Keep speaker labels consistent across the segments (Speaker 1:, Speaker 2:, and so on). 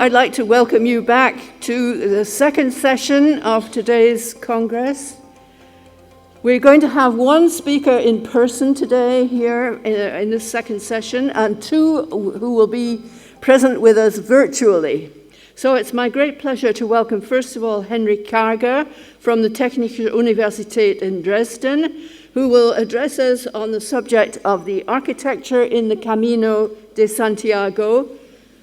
Speaker 1: I'd like to welcome you back to the second session of today's Congress. We're going to have one speaker in person today here in this second session, and two who will be present with us virtually. So it's my great pleasure to welcome, first of all, Henrik Karge from the Technische Universität in Dresden, who will address us on the subject of the architecture in the Camino de Santiago,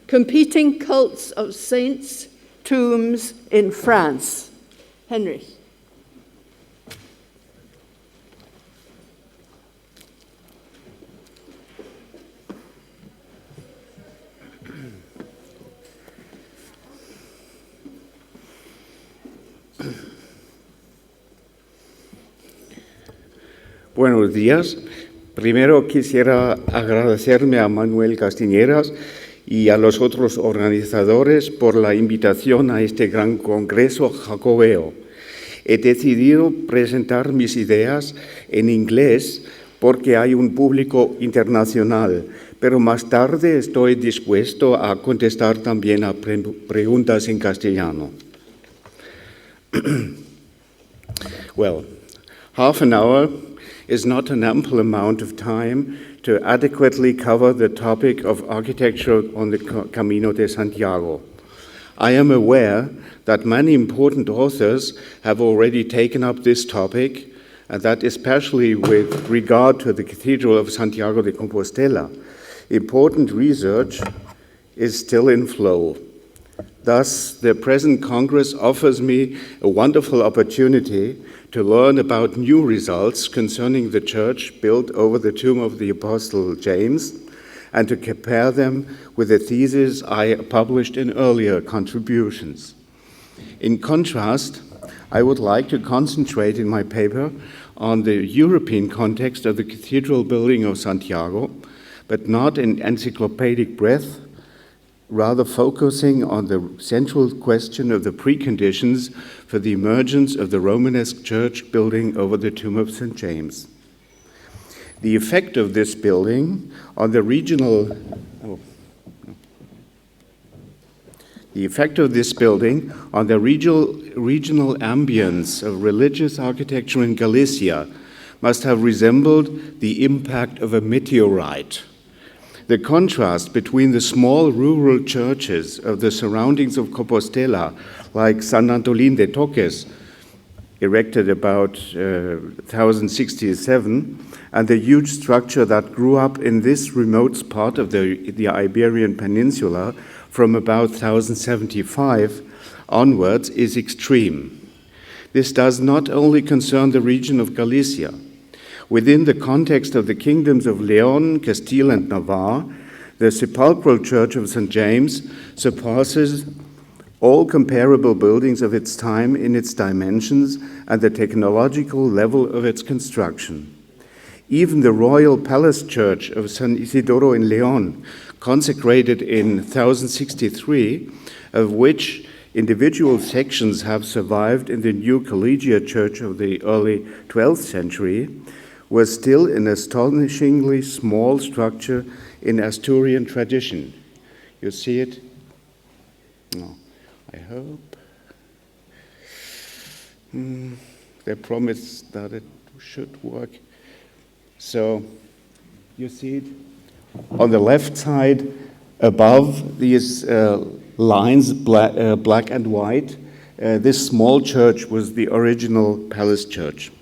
Speaker 1: competing cults of saints' tombs in France. Henrik.
Speaker 2: Buenos días. Primero quisiera agradecerme a Manuel Castiñeras y a los otros organizadores por la invitación a este gran congreso jacobeo. He decidido presentar mis ideas en inglés porque hay un público internacional, pero más tarde estoy dispuesto a contestar también a preguntas en castellano. Well, half an hour is not an ample amount of time to adequately cover the topic of architecture on the Camino de Santiago. I am aware that many important authors have already taken up this topic, and that especially with regard to the Cathedral of Santiago de Compostela, important research is still in flow. Thus, the present Congress offers me a wonderful opportunity to learn about new results concerning the church built over the tomb of the Apostle James, and to compare them with the theses I published in earlier contributions. In contrast, I would like to concentrate in my paper on the European context of the cathedral building of Santiago, but not in encyclopedic breadth, rather focusing on the central question of the preconditions for the emergence of the Romanesque church building over the tomb of St. James. The effect of this building on the regional ambience of religious architecture in Galicia must have resembled the impact of a meteorite. The contrast between the small rural churches of the surroundings of Compostela, like San Antolín de Toques, erected about 1067, and the huge structure that grew up in this remote part of the Iberian Peninsula from about 1075 onwards is extreme. This does not only concern the region of Galicia. Within the context of the kingdoms of Leon, Castile, and Navarre, the sepulchral church of St. James surpasses all comparable buildings of its time in its dimensions and the technological level of its construction. Even the royal palace church of San Isidoro in Leon, consecrated in 1063, of which individual sections have survived in the new collegiate church of the early 12th century, was still an astonishingly small structure in Asturian tradition. You see it? No, I hope. They promised that it should work. So, you see it? On the left side, above these lines, black and white, this small church was the original palace church.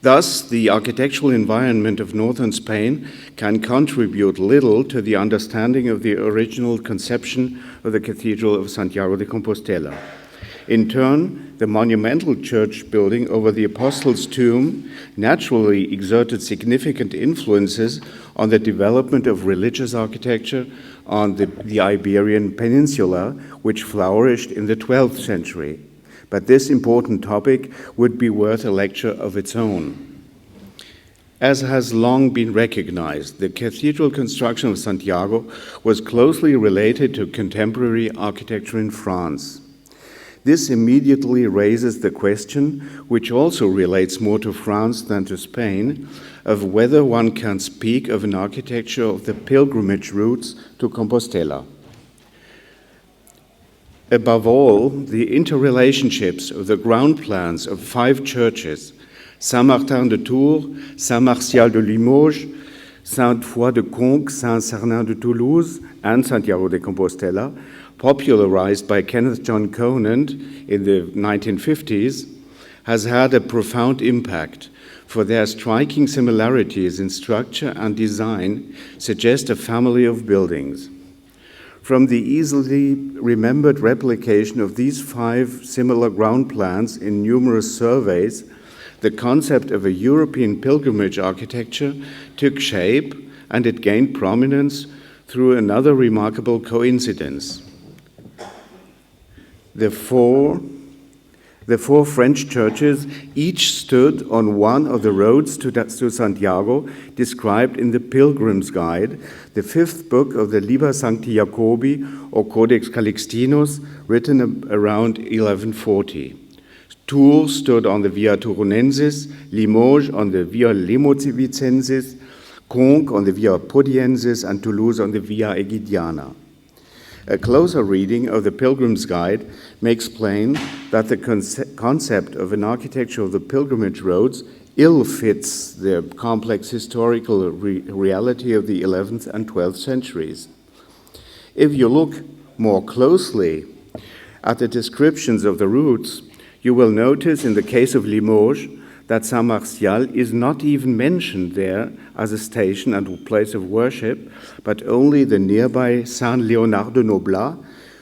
Speaker 2: Thus, the architectural environment of northern Spain can contribute little to the understanding of the original conception of the Cathedral of Santiago de Compostela. In turn, the monumental church building over the Apostles' tomb naturally exerted significant influences on the development of religious architecture on the Iberian Peninsula, which flourished in the 12th century. But this important topic would be worth a lecture of its own. As has long been recognized, the cathedral construction of Santiago was closely related to contemporary architecture in France. This immediately raises the question, which also relates more to France than to Spain, of whether one can speak of an architecture of the pilgrimage routes to Compostela. Above all, the interrelationships of the ground plans of 5 churches, Saint-Martin de Tours, Saint-Martial de Limoges, Sainte-Foy de Conques, Saint-Sernin de Toulouse, and Santiago de Compostela, popularized by Kenneth John Conant in the 1950s, has had a profound impact, for their striking similarities in structure and design suggest a family of buildings. From the easily remembered replication of these 5 similar ground plans in numerous surveys, the concept of a European pilgrimage architecture took shape, and it gained prominence through another remarkable coincidence. The four French churches each stood on one of the roads to Santiago described in the Pilgrim's Guide, the 5th book of the Liber Sancti Jacobi or Codex Calixtinus, written around 1140. Tours stood on the Via Turonensis, Limoges on the Via Limosivicensis, Conques on the Via Podiensis, and Toulouse on the Via Egidiana. A closer reading of the Pilgrim's Guide makes plain that the concept of an architecture of the pilgrimage roads ill fits the complex historical reality of the 11th and 12th centuries. If you look more closely at the descriptions of the routes, you will notice in the case of Limoges that Saint-Martial is not even mentioned there as a station and place of worship, but only the nearby Saint-Léonard de Noblat,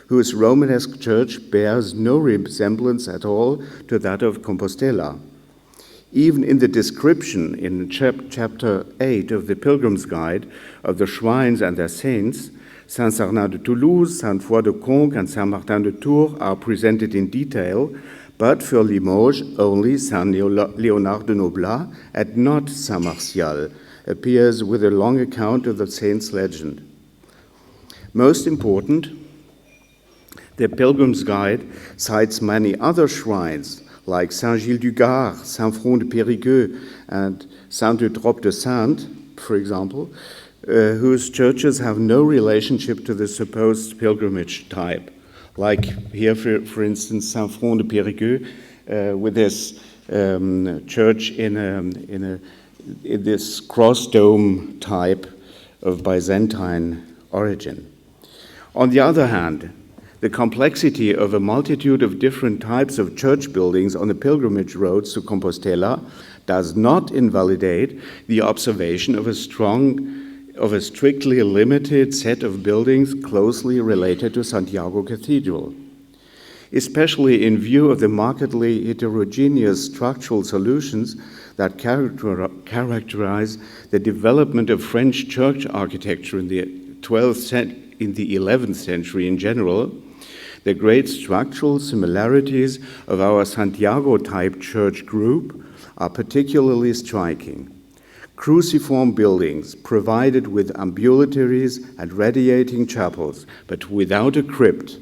Speaker 2: whose Romanesque church bears no resemblance at all to that of Compostela. Even in the description in chapter 8 of the Pilgrim's Guide of the shrines and their saints, Saint-Sernin de Toulouse, Sainte-Foy de Conques, and Saint-Martin de Tours are presented in detail, but for Limoges, only Saint-Léonard de Noblat and not Saint-Martial appears with a long account of the saint's legend. Most important, the Pilgrim's Guide cites many other shrines like Saint-Gilles-du-Gard, Saint-Front de Périgueux, and Saint-Eutrope de Saintes, for example, whose churches have no relationship to the supposed pilgrimage type. Like here, for instance, Saint-Front de Périgueux, with this church in this cross-dome type of Byzantine origin. On the other hand, the complexity of a multitude of different types of church buildings on the pilgrimage roads to Compostela does not invalidate the observation of a strictly limited set of buildings closely related to Santiago Cathedral. Especially in view of the markedly heterogeneous structural solutions that characterize the development of French church architecture in the 11th century in general, the great structural similarities of our Santiago-type church group are particularly striking. Cruciform buildings provided with ambulatories and radiating chapels, but without a crypt,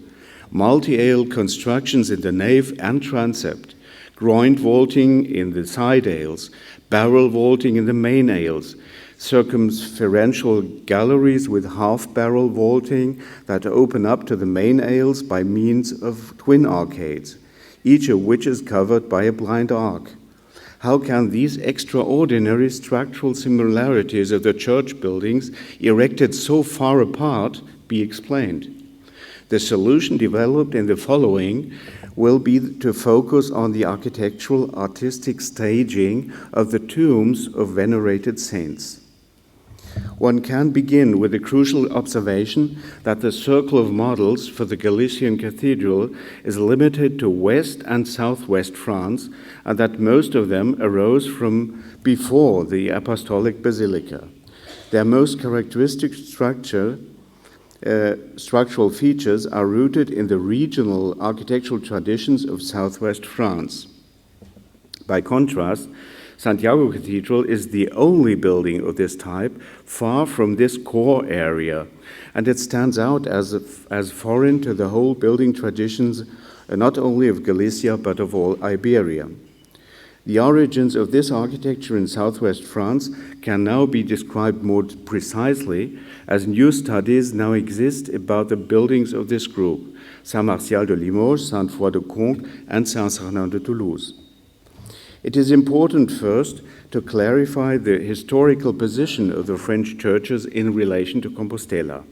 Speaker 2: multi-aisle constructions in the nave and transept, groined vaulting in the side aisles, barrel vaulting in the main aisles, circumferential galleries with half-barrel vaulting that open up to the main aisles by means of twin arcades, each of which is covered by a blind arch. How can these extraordinary structural similarities of the church buildings, erected so far apart, be explained? The solution developed in the following will be to focus on the architectural artistic staging of the tombs of venerated saints. One can begin with the crucial observation that the circle of models for the Galician cathedral is limited to west and southwest France, and that most of them arose from before the apostolic basilica. Their most characteristic structural features are rooted in the regional architectural traditions of southwest France. By contrast, Santiago Cathedral is the only building of this type far from this core area, and it stands out as foreign to the whole building traditions not only of Galicia but of all Iberia. The origins of this architecture in southwest France can now be described more precisely as new studies now exist about the buildings of this group, Saint-Martial de Limoges, Sainte-Foy de Conques, and Saint-Sernin de Toulouse. It is important first to clarify the historical position of the French churches in relation to Compostela.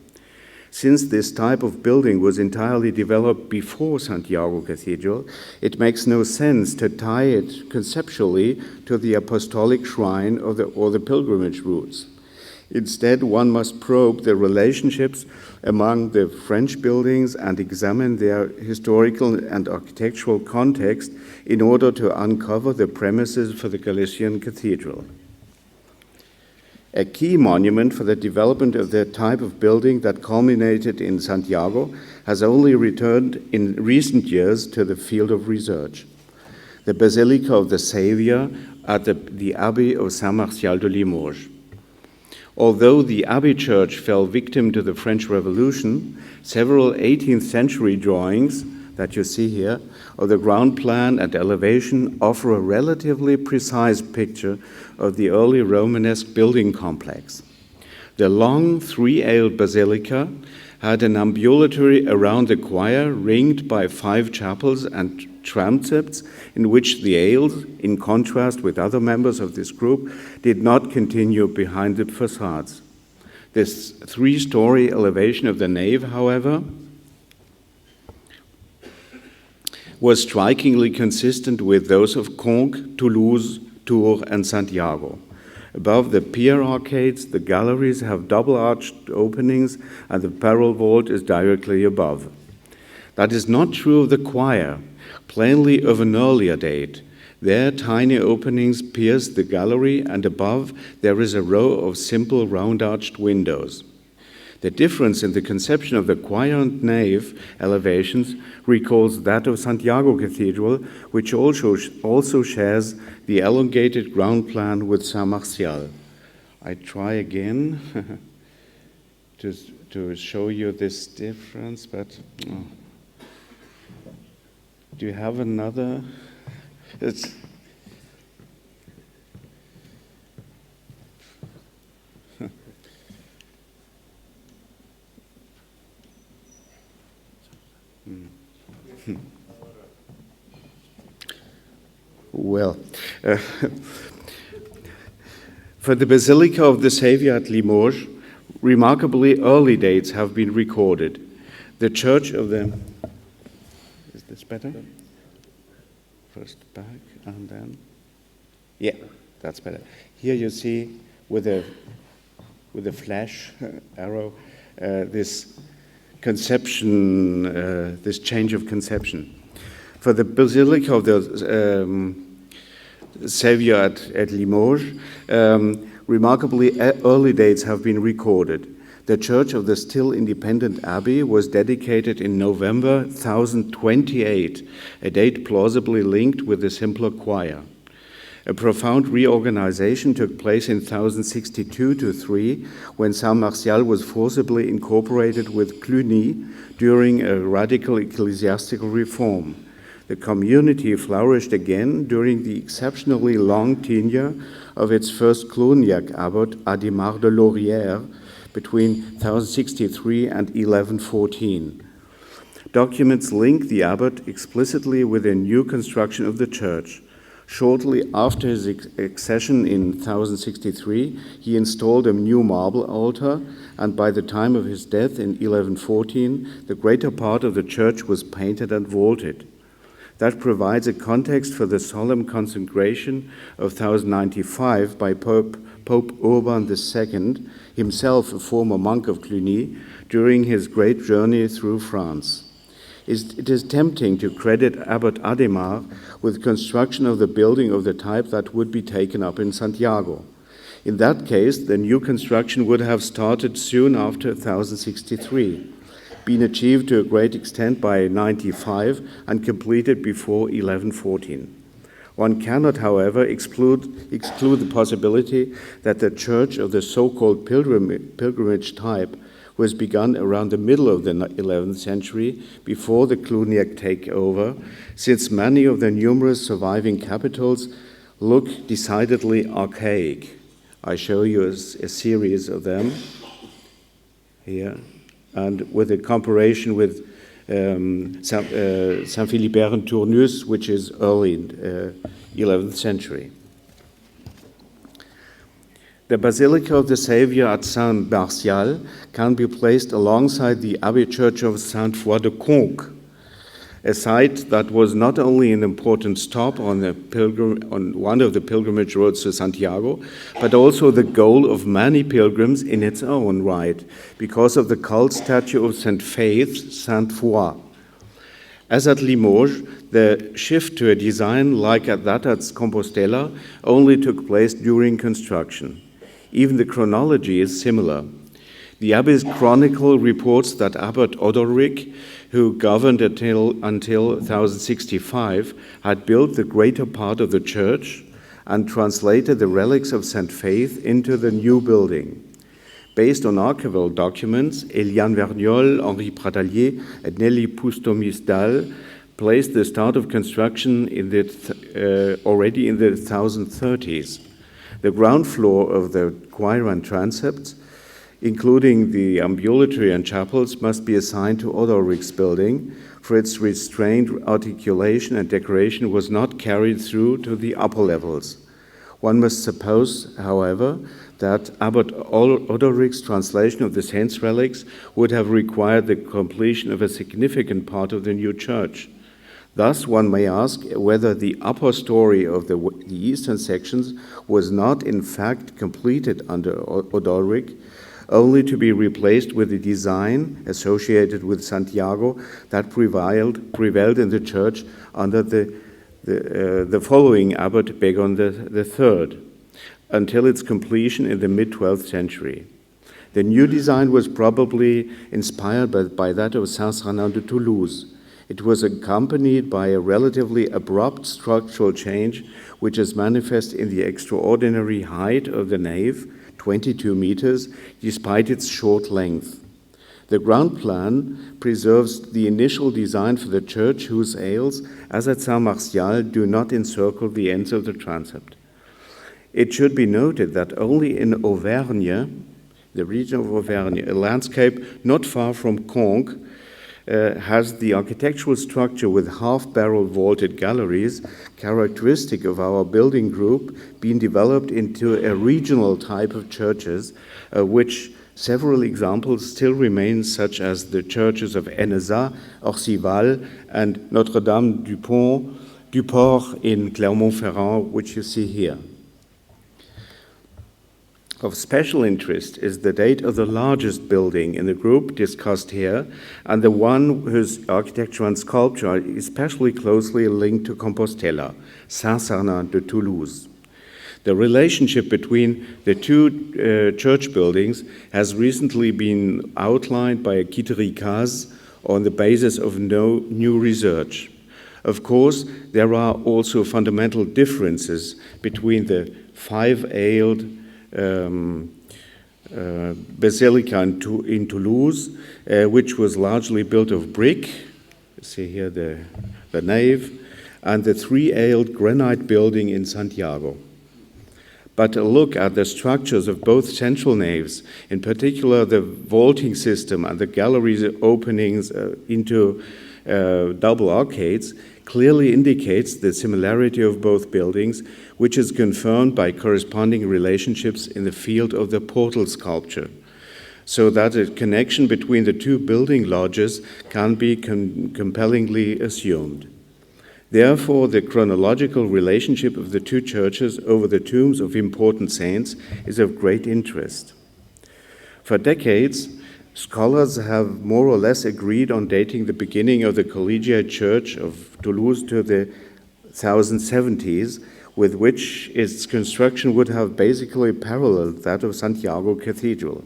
Speaker 2: Since this type of building was entirely developed before Santiago Cathedral, it makes no sense to tie it conceptually to the apostolic shrine or the pilgrimage routes. Instead, one must probe the relationships among the French buildings and examine their historical and architectural context in order to uncover the premises for the Galician cathedral. A key monument for the development of the type of building that culminated in Santiago has only returned in recent years to the field of research. The Basilica of the Saviour at the Abbey of Saint-Martial de Limoges. Although the Abbey Church fell victim to the French Revolution, several 18th century drawings that you see here of the ground plan and elevation offer a relatively precise picture of the early Romanesque building complex. The long three-aisled basilica had an ambulatory around the choir ringed by 5 chapels and transepts in which the aisles, in contrast with other members of this group, did not continue behind the facades. This 3-story elevation of the nave, however, was strikingly consistent with those of Conques, Toulouse, Tours, and Santiago. Above the pier arcades, the galleries have double-arched openings, and the parallel vault is directly above. That is not true of the choir, plainly of an earlier date. There, tiny openings pierce the gallery, and above there is a row of simple round-arched windows. The difference in the conception of the choir and nave elevations recalls that of Santiago Cathedral, which also shares the elongated ground plan with Saint-Martial. I try again to show you this difference, but do you have another? Well, for the Basilica of the Saviour at Limoges, remarkably early dates have been recorded. The church of the... Is this better? First back and then... Yeah, that's better. Here you see with a flash arrow this conception, this change of conception. For the Basilica of the Saviour at Limoges, remarkably early dates have been recorded. The church of the still independent abbey was dedicated in November 1028, a date plausibly linked with the simpler choir. A profound reorganization took place in 1062-3 when Saint-Martial was forcibly incorporated with Cluny during a radical ecclesiastical reform. The community flourished again during the exceptionally long tenure of its first Cluniac abbot, Adhémar de Laurière, between 1063 and 1114. Documents link the abbot explicitly with a new construction of the church. Shortly after his accession in 1063, he installed a new marble altar, and by the time of his death in 1114, the greater part of the church was painted and vaulted. That provides a context for the solemn consecration of 1095 by Pope Urban II, himself a former monk of Cluny, during his great journey through France. It is tempting to credit Abbot Adhémar with construction of the building of the type that would be taken up in Santiago. In that case, the new construction would have started soon after 1063, been achieved to a great extent by 95 and completed before 1114. One cannot, however, exclude the possibility that the church of the so-called pilgrimage type was begun around the middle of the 11th century before the Cluniac takeover, since many of the numerous surviving capitals look decidedly archaic. I show you a series of them here, and with a comparison with Saint-Philibert and Tournus, which is early 11th century. The Basilica of the Saviour at Saint-Barcial can be placed alongside the Abbey Church of Sainte-Foy-de-Conques, a site that was not only an important stop on one of the pilgrimage roads to Santiago, but also the goal of many pilgrims in its own right, because of the cult statue of Saint Faith, Sainte Foy. As at Limoges, the shift to a design like that at Compostela only took place during construction. Even the chronology is similar. The Abbey's chronicle reports that Abbot Odoric, who governed until 1065, had built the greater part of the church and translated the relics of Saint Faith into the new building. Based on archival documents, Eliane Vergnol, Henri Pradalier, and Nelly Poustomisdal placed the start of construction already in the 1030s. The ground floor of the choir and transepts, including the ambulatory and chapels, must be assigned to Odoric's building, for its restrained articulation and decoration was not carried through to the upper levels. One must suppose, however, that Abbot Odoric's translation of the saints' relics would have required the completion of a significant part of the new church. Thus, one may ask whether the upper story of the eastern sections was not in fact completed under Odoric, only to be replaced with the design associated with Santiago that prevailed in the church under the following abbot, Begon III, until its completion in the mid-12th century. The new design was probably inspired by that of Saint-Sernin de Toulouse. It was accompanied by a relatively abrupt structural change, which is manifest in the extraordinary height of the nave, 22 meters, despite its short length. The ground plan preserves the initial design for the church, whose aisles, as at Saint-Martial, do not encircle the ends of the transept. It should be noted that only in Auvergne, the region of Auvergne, a landscape not far from Conques, has the architectural structure with half-barrel vaulted galleries, characteristic of our building group, been developed into a regional type of churches, which several examples still remain, such as the churches of Ennezat, Orcival, and Notre-Dame du Port in Clermont-Ferrand, which you see here. Of special interest is the date of the largest building in the group discussed here, and the one whose architecture and sculpture are especially closely linked to Compostela, Saint-Sernin de Toulouse. The relationship between the two church buildings has recently been outlined by Kittericaz on the basis of no new research. Of course, there are also fundamental differences between the five-aisled Basilica in Toulouse, which was largely built of brick, you see here the nave, and the three-aisled granite building in Santiago. But a look at the structures of both central naves, in particular the vaulting system and the galleries openings into double arcades, clearly indicates the similarity of both buildings, which is confirmed by corresponding relationships in the field of the portal sculpture, so that a connection between the two building lodges can be compellingly assumed. Therefore, the chronological relationship of the two churches over the tombs of important saints is of great interest. For decades, scholars have more or less agreed on dating the beginning of the collegiate church of Toulouse to the 1070s, with which its construction would have basically paralleled that of Santiago Cathedral.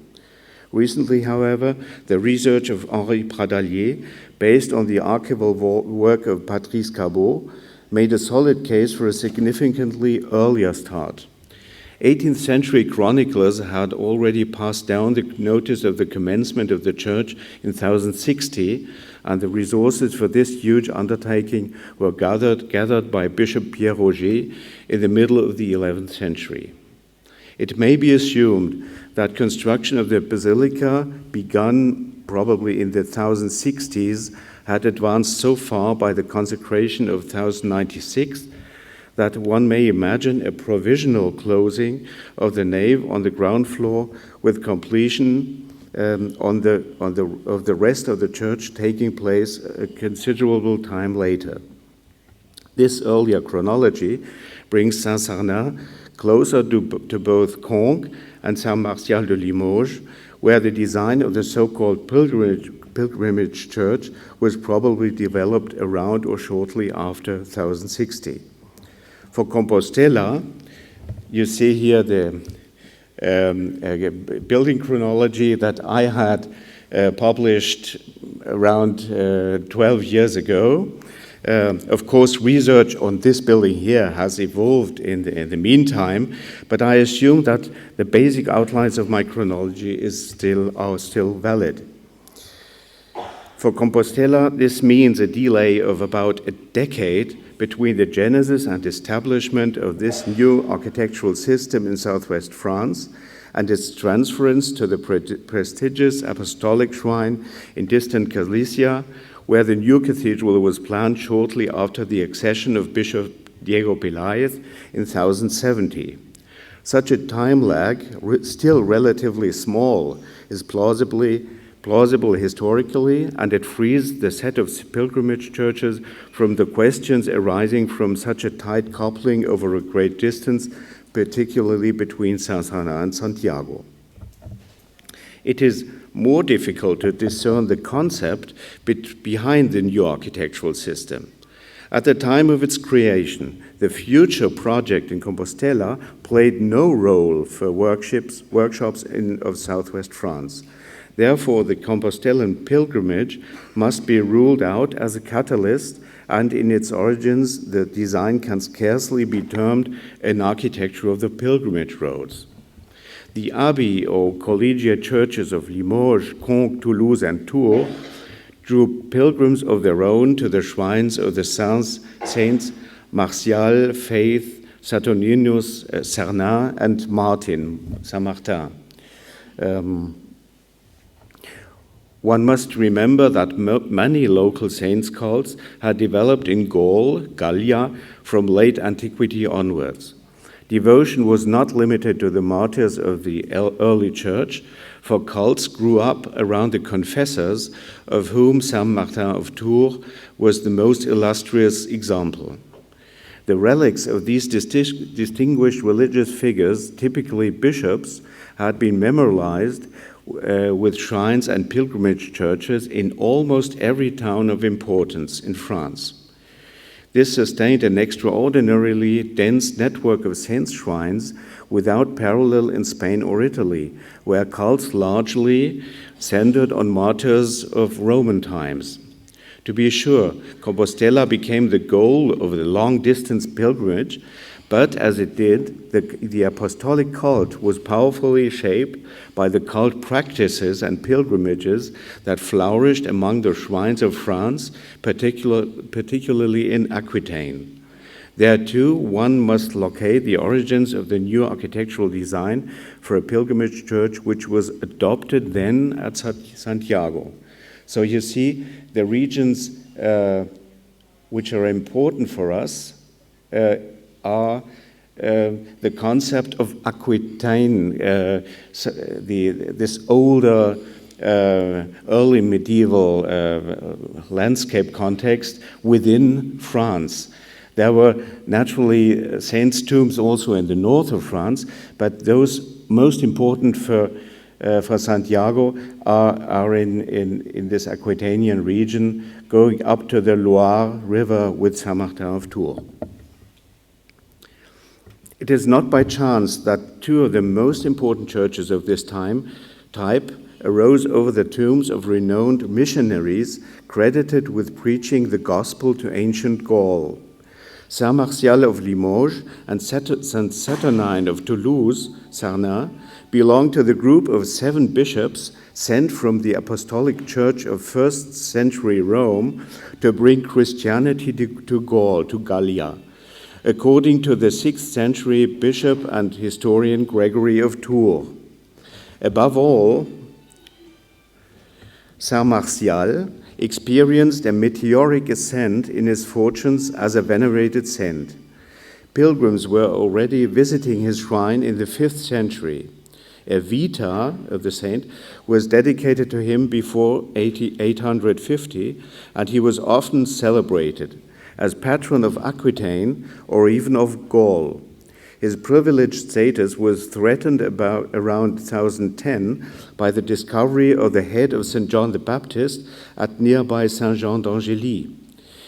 Speaker 2: Recently, however, the research of Henri Pradalier, based on the archival work of Patrice Cabot, made a solid case for a significantly earlier start. 18th century chroniclers had already passed down the notice of the commencement of the church in 1060, and the resources for this huge undertaking were gathered by Bishop Pierre Roger in the middle of the 11th century. It may be assumed that construction of the basilica, begun probably in the 1060s, had advanced so far by the consecration of 1096 that one may imagine a provisional closing of the nave on the ground floor with completion of the rest of the church taking place a considerable time later. This earlier chronology brings Saint-Sernin closer to both Conques and Saint-Martial de Limoges, where the design of the so-called pilgrimage church was probably developed around or shortly after 1060. For Compostela, you see here the building chronology that I had published around 12 years ago. Of course, research on this building here has evolved in the meantime, but I assume that the basic outlines of my chronology are still valid. For Compostela, this means a delay of about a decade between the genesis and establishment of this new architectural system in southwest France and its transference to the prestigious apostolic shrine in distant Galicia, where the new cathedral was planned shortly after the accession of Bishop Diego Peláez in 1070. Such a time lag, still relatively small, is plausible historically, and it frees the set of pilgrimage churches from the questions arising from such a tight coupling over a great distance, particularly between Saint-Sernin and Santiago. It is more difficult to discern the concept behind the new architectural system. At the time of its creation, the future project in Compostela played no role for workshops of southwest France. Therefore, the Compostelan pilgrimage must be ruled out as a catalyst, and in its origins, the design can scarcely be termed an architecture of the pilgrimage roads. The abbey or collegiate churches of Limoges, Conques, Toulouse, and Tours drew pilgrims of their own to the shrines of the Saints Martial, Faith, Saturninus, Sernin, and Martin, Saint-Martin. One must remember that many local saints' cults had developed in Gaul, Gallia, from late antiquity onwards. Devotion was not limited to the martyrs of the early church, for cults grew up around the confessors, of whom Saint Martin of Tours was the most illustrious example. The relics of these distinguished religious figures, typically bishops, had been memorialized with shrines and pilgrimage churches in almost every town of importance in France. This sustained an extraordinarily dense network of saints' shrines without parallel in Spain or Italy, where cults largely centered on martyrs of Roman times. To be sure, Compostela became the goal of the long-distance pilgrimage, but as it did, the apostolic cult was powerfully shaped by the cult practices and pilgrimages that flourished among the shrines of France, particularly in Aquitaine. There too, one must locate the origins of the new architectural design for a pilgrimage church which was adopted then at Santiago. So you see, the regions which are important for us are the concept of Aquitaine, this older early medieval landscape context within France. There were naturally saints' tombs also in the north of France, but those most important for Santiago are in this Aquitanian region, going up to the Loire River with Saint Martin of Tours. It is not by chance that two of the most important churches of this type arose over the tombs of renowned missionaries credited with preaching the gospel to ancient Gaul. Saint Martial of Limoges and Saint Saturnin of Toulouse, Sarnin, belonged to the group of 7 bishops sent from the Apostolic Church of 1st century Rome to bring Christianity to Gaul, to Gallia, according to the 6th century bishop and historian Gregory of Tours. Above all, Saint Martial experienced a meteoric ascent in his fortunes as a venerated saint. Pilgrims were already visiting his shrine in the 5th century. A vita of the saint was dedicated to him before 850, and he was often celebrated as patron of Aquitaine or even of Gaul. His privileged status was threatened around 1010 by the discovery of the head of St. John the Baptist at nearby Saint-Jean d'Angély.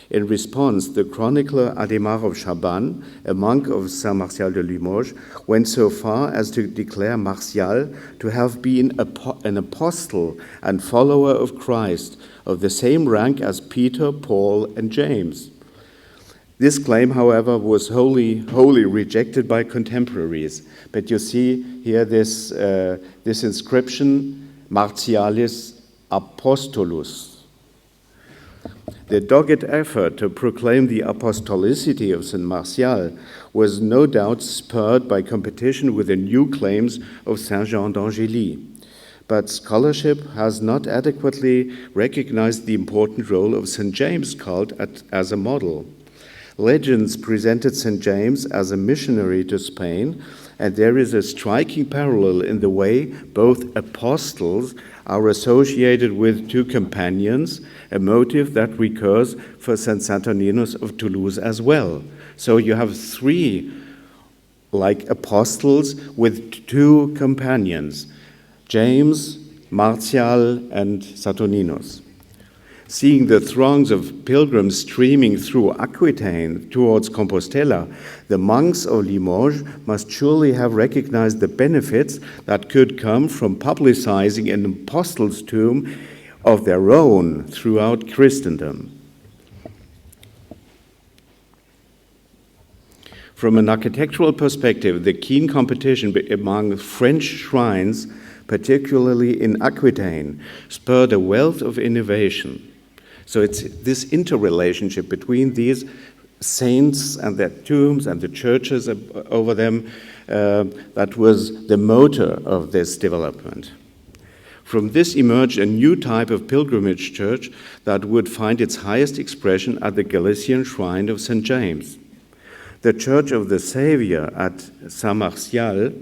Speaker 2: In response, the chronicler Adhémar of Chabannes, a monk of Saint Martial de Limoges, went so far as to declare Martial to have been an apostle and follower of Christ, of the same rank as Peter, Paul, and James. This claim, however, was wholly rejected by contemporaries. But you see here this inscription, Martialis Apostolus. The dogged effort to proclaim the apostolicity of Saint Martial was no doubt spurred by competition with the new claims of Saint Jean d'Angély. But scholarship has not adequately recognized the important role of St. James' cult as a model. Legends presented St. James as a missionary to Spain, and there is a striking parallel in the way both apostles are associated with 2 companions, a motive that recurs for St. Saturninus of Toulouse as well. So you have 3 apostles with 2 companions, James, Martial, and Saturninus. Seeing the throngs of pilgrims streaming through Aquitaine towards Compostela, the monks of Limoges must surely have recognized the benefits that could come from publicizing an apostle's tomb of their own throughout Christendom. From an architectural perspective, the keen competition among French shrines, particularly in Aquitaine, spurred a wealth of innovation. So it's this interrelationship between these saints and their tombs and the churches over them that was the motor of this development. From this emerged a new type of pilgrimage church that would find its highest expression at the Galician shrine of St. James. The Church of the Savior at Saint Martial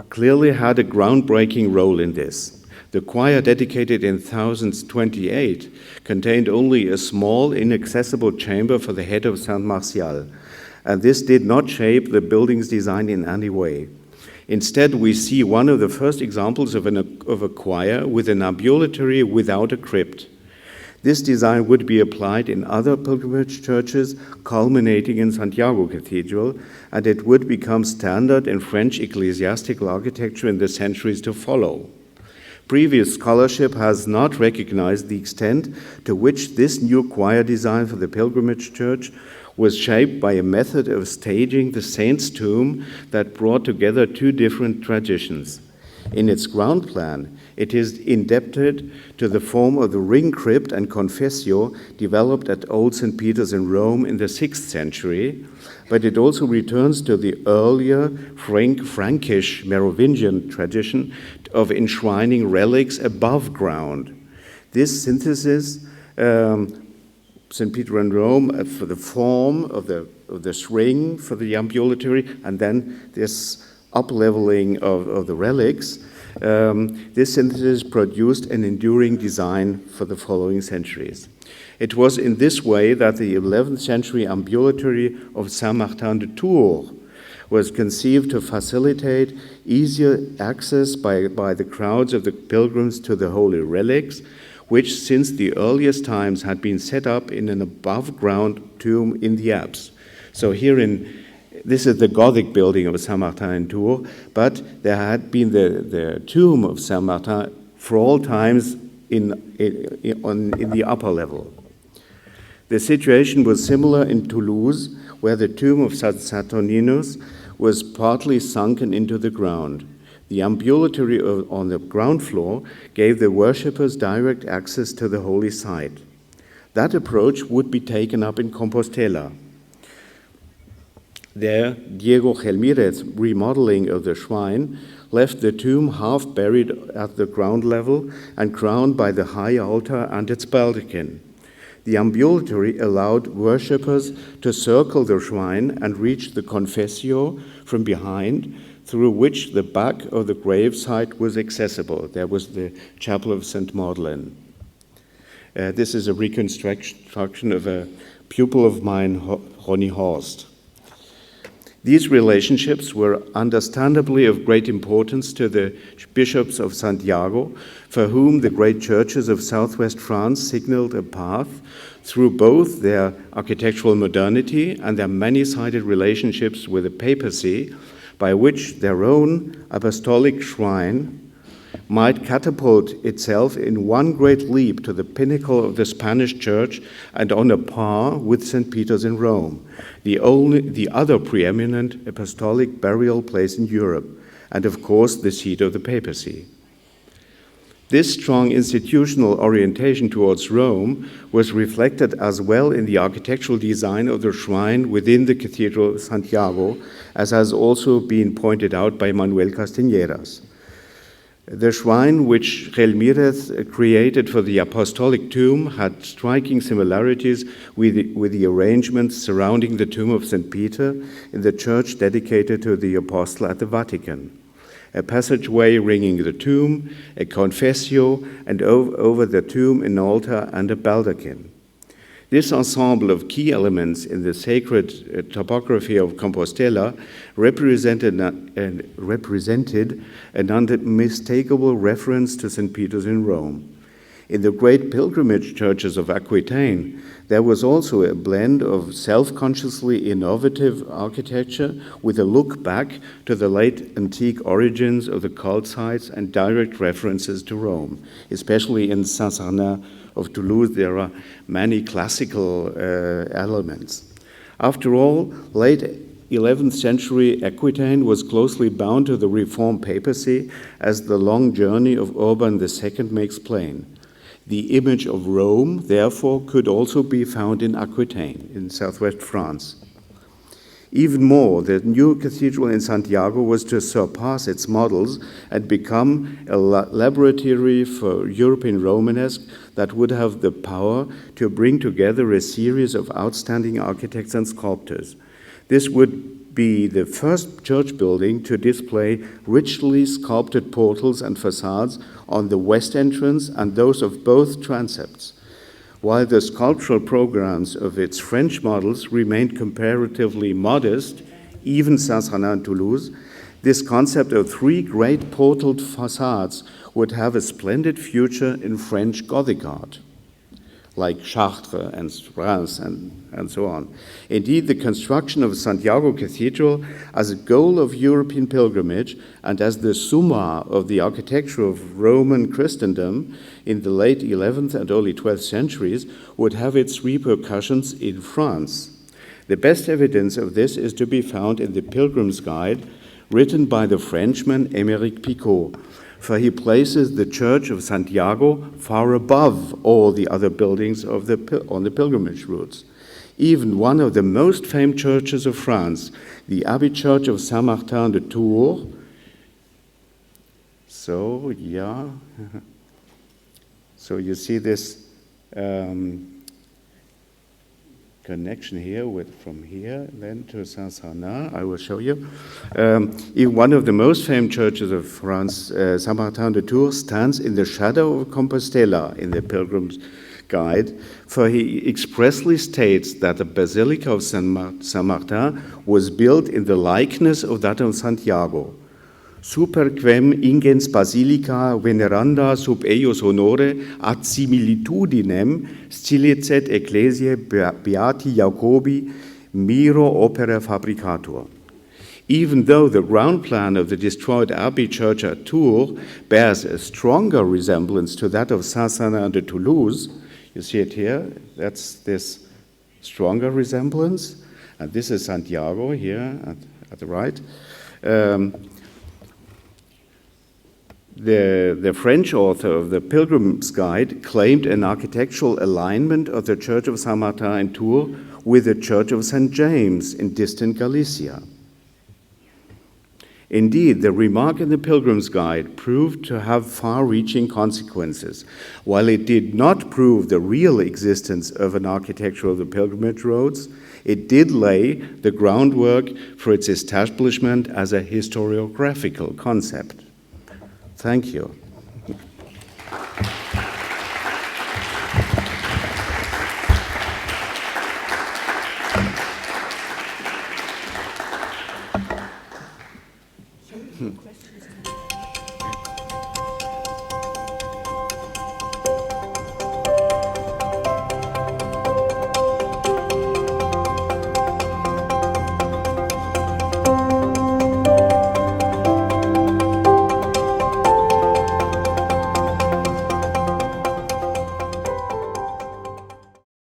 Speaker 2: clearly had a groundbreaking role in this. The choir, dedicated in 1028, contained only a small, inaccessible chamber for the head of Saint Martial, and this did not shape the building's design in any way. Instead, we see one of the first examples of a choir with an ambulatory without a crypt. This design would be applied in other pilgrimage churches, culminating in Santiago Cathedral, and it would become standard in French ecclesiastical architecture in the centuries to follow. Previous scholarship has not recognized the extent to which this new choir design for the pilgrimage church was shaped by a method of staging the saint's tomb that brought together 2 different traditions. In its ground plan, it is indebted to the form of the ring crypt and confessio developed at Old St. Peter's in Rome in the 6th century, but it also returns to the earlier Frankish Merovingian tradition of enshrining relics above ground. This synthesis, St. Peter in Rome, for the form of the ring for the ambulatory, and then this up-leveling of the relics, this synthesis produced an enduring design for the following centuries. It was in this way that the 11th century ambulatory of Saint-Martin de Tours was conceived to facilitate easier access by the crowds of the pilgrims to the holy relics, which since the earliest times had been set up in an above-ground tomb in the apse. So this is the Gothic building of Saint-Martin in Tours, but there had been the tomb of Saint-Martin for all times in the upper level. The situation was similar in Toulouse, where the tomb of Saturninus was partly sunken into the ground. The ambulatory on the ground floor gave the worshippers direct access to the holy site. That approach would be taken up in Compostela. There, Diego Gelmírez's remodeling of the shrine left the tomb half buried at the ground level and crowned by the high altar and its baldachin. The ambulatory allowed worshippers to circle the shrine and reach the confessio from behind, through which the back of the gravesite was accessible. There was the chapel of St. Magdalene. This is a reconstruction of a pupil of mine, Ronny Horst. These relationships were understandably of great importance to the bishops of Santiago, for whom the great churches of southwest France signaled a path through both their architectural modernity and their many-sided relationships with the papacy, by which their own apostolic shrine might catapult itself in one great leap to the pinnacle of the Spanish Church and on a par with St. Peter's in Rome, the other preeminent apostolic burial place in Europe, and of course the seat of the papacy. This strong institutional orientation towards Rome was reflected as well in the architectural design of the shrine within the Cathedral of Santiago, as has also been pointed out by Manuel Castañeras. The shrine which Gelmírez created for the apostolic tomb had striking similarities with the arrangements surrounding the tomb of St. Peter in the church dedicated to the apostle at the Vatican. A passageway ringing the tomb, a confessio, and over the tomb an altar and a baldachin. This ensemble of key elements in the sacred topography of Compostela represented an unmistakable reference to St. Peter's in Rome. In the great pilgrimage churches of Aquitaine, there was also a blend of self-consciously innovative architecture with a look back to the late antique origins of the cult sites and direct references to Rome, especially in Saint-Sernin of Toulouse. There are many classical elements. After all, late 11th century Aquitaine was closely bound to the Reformed papacy, as the long journey of Urban II makes plain. The image of Rome, therefore, could also be found in Aquitaine, in southwest France. Even more, the new cathedral in Santiago was to surpass its models and become a laboratory for European Romanesque that would have the power to bring together a series of outstanding architects and sculptors. This would be the first church building to display richly sculpted portals and facades on the west entrance and those of both transepts. While the sculptural programs of its French models remained comparatively modest, even Saint-Sernin and Toulouse, this concept of three great portaled facades would have a splendid future in French Gothic art, like Chartres and Reims and so on. Indeed, the construction of Santiago Cathedral as a goal of European pilgrimage and as the summa of the architecture of Roman Christendom in the late 11th and early 12th centuries would have its repercussions in France. The best evidence of this is to be found in the Pilgrim's Guide written by the Frenchman Émeric Picot, for he places the Church of Santiago far above all the other buildings on the pilgrimage routes. Even one of the most famed churches of France, the Abbey Church of Saint-Martin de Tours. So you see this connection here from here then to Saint-Sernin. I will show you. In one of the most famous churches of France, Saint-Martin de Tours, stands in the shadow of Compostela in the Pilgrim's Guide, for he expressly states that the Basilica of Saint-Martin was built in the likeness of that of Santiago. Super quem ingens basilica veneranda sub eius honore ad similitudinem stilicet ecclesiae beati Jacobi miro opera fabricator. Even though the ground plan of the destroyed Abbey Church at Tours bears a stronger resemblance to that of Saint-Sernin de Toulouse, you see it here, that's this stronger resemblance, And this is Santiago here at the right. The French author of the Pilgrim's Guide claimed an architectural alignment of the Church of Saint-Martin in Tours with the Church of St. James in distant Galicia. Indeed, the remark in the Pilgrim's Guide proved to have far-reaching consequences. While it did not prove the real existence of an architecture of the pilgrimage roads, it did lay the groundwork for its establishment as a historiographical concept. Thank you.